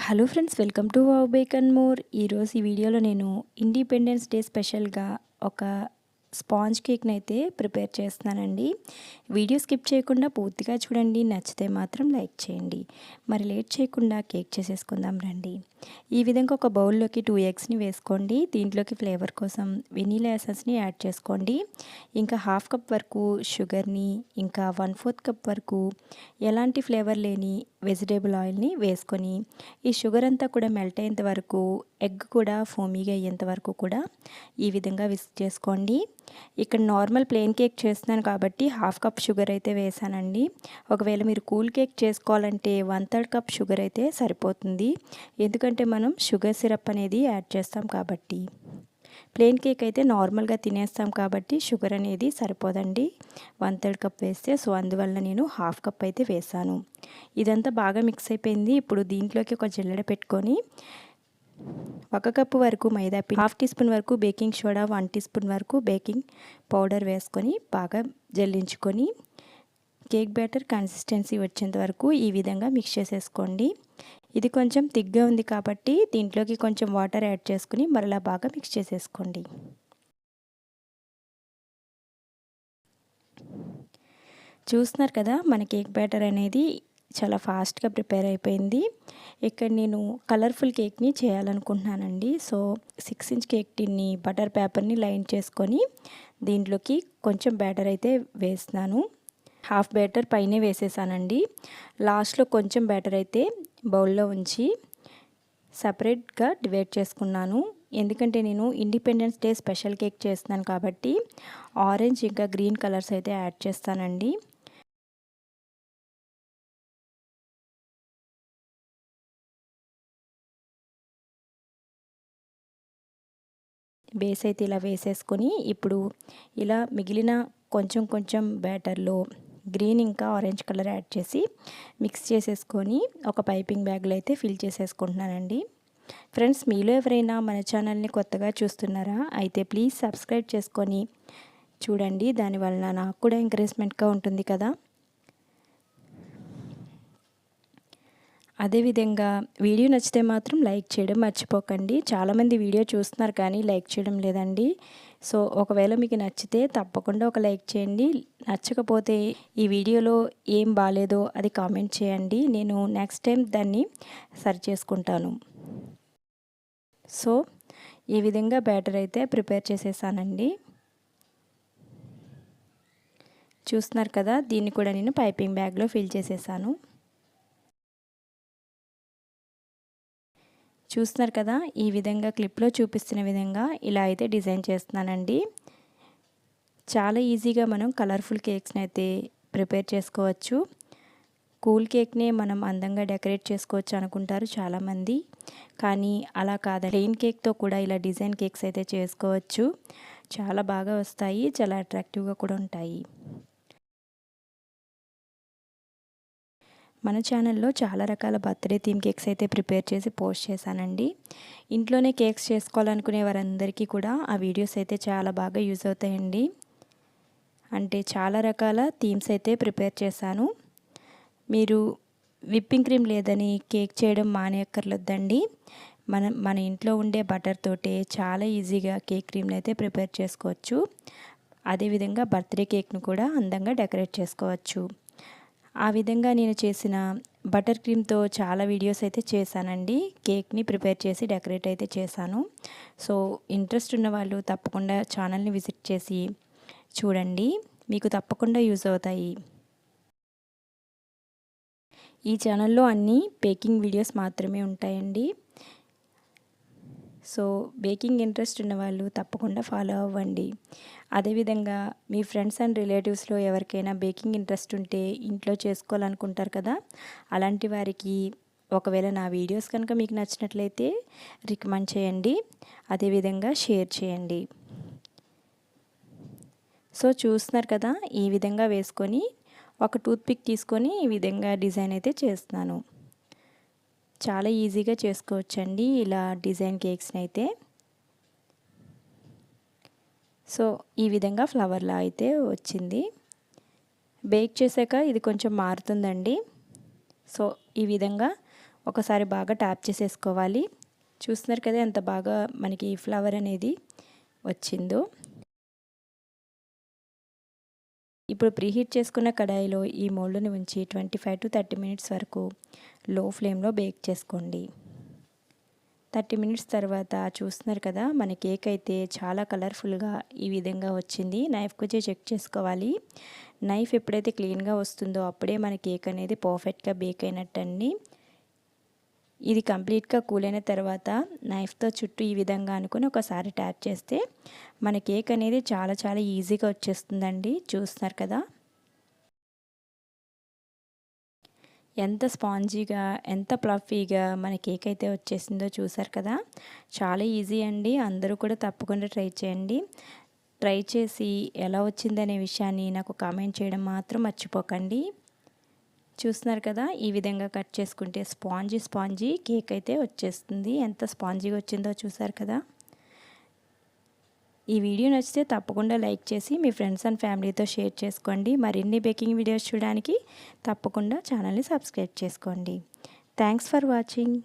Hello friends, welcome to wow bake and more. ఈరోజు ఈ వీడియోలో నేను ఇండిపెండెన్స్ డే స్పెషల్గా ఒక స్పాంజ్ కేక్ని అయితే ప్రిపేర్ చేస్తున్నానండి. వీడియో స్కిప్ చేయకుండా పూర్తిగా చూడండి. నచ్చితే మాత్రం లైక్ చేయండి. మరి లేట్ చేయకుండా కేక్ చేసేసుకుందాం రండి. ఈ విధంగా ఒక బౌల్లోకి 2 ఎగ్స్ని వేసుకోండి. దీంట్లోకి ఫ్లేవర్ కోసం వెనీలా ఎసెన్స్ని యాడ్ చేసుకోండి. ఇంకా 1/2 కప్ వరకు షుగర్ని, ఇంకా 1/4 కప్ వరకు ఎలాంటి ఫ్లేవర్ లేని వెజిటేబుల్ ఆయిల్ని వేసుకొని ఈ షుగర్ అంతా కూడా మెల్ట్ అయ్యేంత వరకు, ఎగ్ కూడా ఫోమీగా అయ్యేంత వరకు కూడా ఈ విధంగా విస్క్ చేసుకోండి. ఇక్కడ నార్మల్ ప్లెయిన్ కేక్ చేస్తున్నాను కాబట్టి 1/2 కప్ షుగర్ అయితే వేసానండి. ఒకవేళ మీరు కూల్ కేక్ చేసుకోవాలంటే 1/3 కప్ షుగర్ అయితే సరిపోతుంది. ఎందుకంటే మనం షుగర్ సిరప్ అనేది యాడ్ చేస్తాం కాబట్టి. ప్లెయిన్ కేక్ అయితే నార్మల్గా తినేస్తాం కాబట్టి షుగర్ అనేది సరిపోదండి 1/3 కప్ వేస్తే. సో అందువల్ల నేను 1/2 కప్ అయితే వేసాను. ఇదంతా బాగా మిక్స్ అయిపోయింది. ఇప్పుడు దీంట్లోకి ఒక జల్లెడ పెట్టుకొని 1 కప్పు వరకు మైదా పిండి, 1/2 టీ స్పూన్ వరకు బేకింగ్ సోడా, 1 టీ స్పూన్ వరకు బేకింగ్ పౌడర్ వేసుకొని బాగా జల్లించుకొని కేక్ బ్యాటర్ కన్సిస్టెన్సీ వచ్చేంత వరకు ఈ విధంగా మిక్స్ చేసేసుకోండి. ఇది కొంచెం థిక్గా ఉంది కాబట్టి దీంట్లోకి కొంచెం వాటర్ యాడ్ చేసుకుని మరలా బాగా మిక్స్ చేసేసుకోండి. చూస్తున్నారు కదా, మన కేక్ బ్యాటర్ అనేది చాలా ఫాస్ట్గా ప్రిపేర్ అయిపోయింది. ఇక్కడ నేను కలర్ఫుల్ కేక్ని చేయాలనుకుంటున్నానండి. సో 6 ఇంచ్ కేక్ టిన్ని బటర్ పేపర్ని లైన్ చేసుకొని దీంట్లోకి కొంచెం బ్యాటర్ అయితే వేస్తున్నాను. హాఫ్ బ్యాటర్ పైనే వేసేసానండి. లాస్ట్లో కొంచెం బ్యాటర్ అయితే బౌల్లో ఉంచి సపరేట్గా డివైడ్ చేసుకున్నాను. ఎందుకంటే నేను ఇండిపెండెన్స్ డే స్పెషల్ కేక్ చేస్తున్నాను కాబట్టి ఆరెంజ్ ఇంకా గ్రీన్ కలర్స్ అయితే యాడ్ చేస్తానండి. బేస్ అయితే ఇలా వేసేసుకొని ఇప్పుడు ఇలా మిగిలిన కొంచెం కొంచెం బ్యాటర్లో గ్రీన్ ఇంకా ఆరెంజ్ కలర్ యాడ్ చేసి మిక్స్ చేసేసుకొని ఒక పైపింగ్ బ్యాగ్లో అయితే ఫిల్ చేసేసుకుంటున్నానండి. ఫ్రెండ్స్, మీలో ఎవరైనా మన ఛానల్ని కొత్తగా చూస్తున్నారా? అయితే ప్లీజ్ సబ్స్క్రైబ్ చేసుకొని చూడండి. దానివల్ల నాకు కూడా ఎంకరేజ్మెంట్గా ఉంటుంది కదా. అదేవిధంగా వీడియో నచ్చితే మాత్రం లైక్ చేయడం మర్చిపోకండి. చాలామంది వీడియో చూస్తున్నారు కానీ లైక్ చేయడం లేదండి. సో ఒకవేళ మీకు నచ్చితే తప్పకుండా ఒక లైక్ చేయండి. నచ్చకపోతే ఈ వీడియోలో ఏం బాగాలేదో అది కామెంట్ చేయండి. నేను నెక్స్ట్ టైం దాన్ని సరి చేసుకుంటాను. సో ఈ విధంగా బ్యాటర్ అయితే ప్రిపేర్ చేసేసానండి. చూస్తున్నారు కదా, దీన్ని కూడా నేను పైపింగ్ బ్యాగ్లో ఫిల్ చేసేసాను. చూస్తున్నారు కదా, ఈ విధంగా క్లిప్లో చూపిస్తున్న విధంగా ఇలా అయితే డిజైన్ చేస్తున్నానండి. చాలా ఈజీగా మనం కలర్ఫుల్ కేక్స్ని అయితే ప్రిపేర్ చేసుకోవచ్చు. కూల్ కేక్నే మనం అందంగా డెకరేట్ చేసుకోవచ్చు అనుకుంటారు చాలామంది, కానీ అలా కాదు. ప్లెయిన్ కేక్తో కూడా ఇలా డిజైన్ కేక్స్ అయితే చేసుకోవచ్చు. చాలా బాగా వస్తాయి, చాలా అట్రాక్టివ్గా కూడా ఉంటాయి. మన ఛానల్లో చాలా రకాల బర్త్డే థీమ్ కేక్స్ అయితే ప్రిపేర్ చేసి పోస్ట్ చేశానండి. ఇంట్లోనే కేక్స్ చేసుకోవాలనుకునే వారందరికీ కూడా ఆ వీడియోస్ అయితే చాలా బాగా యూజ్ అవుతాయండి. అంటే చాలా రకాల థీమ్స్ అయితే ప్రిపేర్ చేశాను. మీరు విప్పింగ్ క్రీమ్ లేదని కేక్ చేయడం మానేయక్కర్లేదండి. మన ఇంట్లో ఉండే బటర్ తోటే చాలా ఈజీగా కేక్ క్రీమ్ని అయితే ప్రిపేర్ చేసుకోవచ్చు. అదేవిధంగా బర్త్డే కేక్ను కూడా అందంగా డెకరేట్ చేసుకోవచ్చు. ఆ విధంగా నేను చేసిన బటర్ క్రీమ్తో చాలా వీడియోస్ అయితే చేశానండి. కేక్ని ప్రిపేర్ చేసి డెకరేట్ అయితే చేశాను. సో ఇంట్రెస్ట్ ఉన్న వాళ్ళు తప్పకుండా ఛానల్ని విజిట్ చేసి చూడండి, మీకు తప్పకుండా యూజ్ అవుతాయి. ఈ ఛానల్లో అన్నీ బేకింగ్ వీడియోస్ మాత్రమే ఉంటాయండి. సో బేకింగ్ ఇంట్రెస్ట్ ఉన్న వాళ్ళు తప్పకుండా ఫాలో అవ్వండి. అదేవిధంగా మీ ఫ్రెండ్స్ అండ్ రిలేటివ్స్లో ఎవరికైనా బేకింగ్ ఇంట్రెస్ట్ ఉంటే ఇంట్లో చేసుకోవాలనుకుంటారు కదా, అలాంటి వారికి ఒకవేళ నా వీడియోస్ కనుక మీకు నచ్చినట్లయితే రికమెండ్ చేయండి. అదేవిధంగా షేర్ చేయండి. సో చూస్తున్నారు కదా, ఈ విధంగా వేసుకొని ఒక టూత్పిక్ తీసుకొని ఈ విధంగా డిజైన్ అయితే చేస్తున్నాను. చాలా ఈజీగా చేసుకోవచ్చండి ఇలా డిజైన్ కేక్స్ని అయితే. సో ఈ విధంగా ఫ్లవర్లా అయితే వచ్చింది. బేక్ చేశాక ఇది కొంచెం మారుతుందండి. సో ఈ విధంగా ఒకసారి బాగా ట్యాప్ చేసేసుకోవాలి. చూస్తున్నారు కదా ఎంత బాగా మనకి ఫ్లవర్ అనేది వచ్చిందో. ఇప్పుడు ప్రీహీట్ చేసుకున్న కడాయిలో ఈ మోల్డ్ని ఉంచి 25 to 30 మినిట్స్ వరకు లో ఫ్లేమ్లో బేక్ చేసుకోండి. 30 మినిట్స్ తర్వాత చూస్తున్నారు కదా మన కేక్ అయితే చాలా కలర్ఫుల్గా ఈ విధంగా వచ్చింది. నైఫ్ కొంచెం చెక్ చేసుకోవాలి. నైఫ్ ఎప్పుడైతే క్లీన్గా వస్తుందో అప్పుడే మన కేక్ అనేది పర్ఫెక్ట్గా బేక్ అయినట్టండి. ఇది కంప్లీట్గా కూల్ అయిన తర్వాత నైఫ్తో చుట్టూ ఈ విధంగా అనుకుని ఒకసారి ట్యాప్ చేస్తే మన కేక్ అనేది చాలా చాలా ఈజీగా వచ్చేస్తుందండి. చూస్తున్నారు కదా ఎంత స్పాంజీగా ఎంత ప్లఫీగా మన కేక్ అయితే వచ్చేసిందో చూసారు కదా. చాలా ఈజీ అండి. అందరూ కూడా తప్పకుండా ట్రై చేయండి. ట్రై చేసి ఎలా వచ్చిందనే విషయాన్ని నాకు కామెంట్ చేయడం మాత్రం మర్చిపోకండి. చూస్తున్నారు కదా ఈ విధంగా కట్ చేసుకుంటే స్పాంజీ కేక్ అయితే వచ్చేస్తుంది. ఎంత స్పాంజీగా వచ్చిందో చూసారు కదా. ఈ వీడియో నచ్చితే తప్పకుండా లైక్ చేసి మీ ఫ్రెండ్స్ అండ్ ఫ్యామిలీతో షేర్ చేసుకోండి. మరిన్ని బేకింగ్ వీడియోస్ చూడడానికి తప్పకుండా ఛానల్ని సబ్స్క్రైబ్ చేసుకోండి. Thanks for watching.